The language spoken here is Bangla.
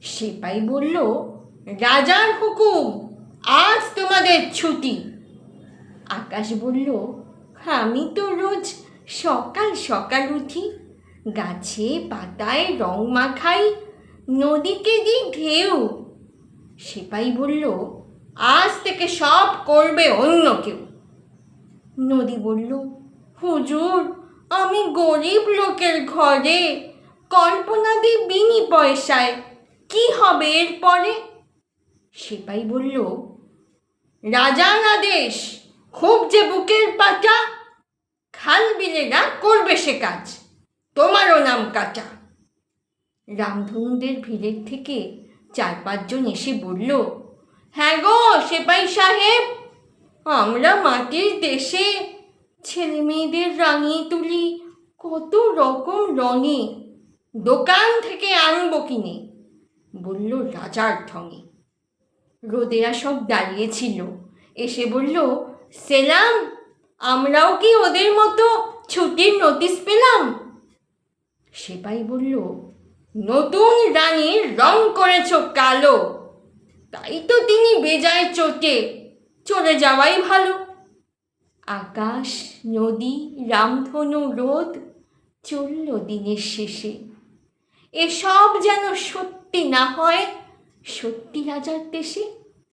সেপাই বলল, রাজার হুকুম, আজ তোমাদের ছুটি। আকাশ বলল, আমি তো রোজ সকাল সকাল উঠি, গাছে পাতায় রং মাখাই, নদীকে দিই ঢেউ। সেপাই বলল, আজ থেকে সব করবে অন্য কেউ। নদী বলল, হুজুর, আমি গরিব লোকের ঘরে, কল্পনা দিই বিনি পয়সায়, কি হবে এরপরে? সেপাই বলল, রাজার আদেশ, খুব যে বুকের পাটা, খাল বিলেরা করবে সে কাজ, তোমারও নাম কাটা। রামধনুদের ভিড়ের থেকে 4-5 জন এসে বলল, হ্যাঁ গো সেপাই সাহেব, আমরা মাটির দেশে ছেলে মেয়েদের রাঙিয়ে তুলি কত রকম রঙে, দোকান থেকে আনবো কিনে, বলল রাজার ঢঙে। রোদেরা সব দাঁড়িয়েছিল, এসে বলল, সেলাম, আমরাও কি ওদের মতো ছুটির নোটিশ পেলাম? সেপাই বলল, নতুন রানীর রং করেছ কালো, তাই তো তিনি বেজায় চোটে, চলে যাওয়াই ভালো। আকাশ, নদী, রামধনু, রোদ চলল দিনের শেষে, এসব যেন সত্যি না হয় সত্যি রাজার দেশে।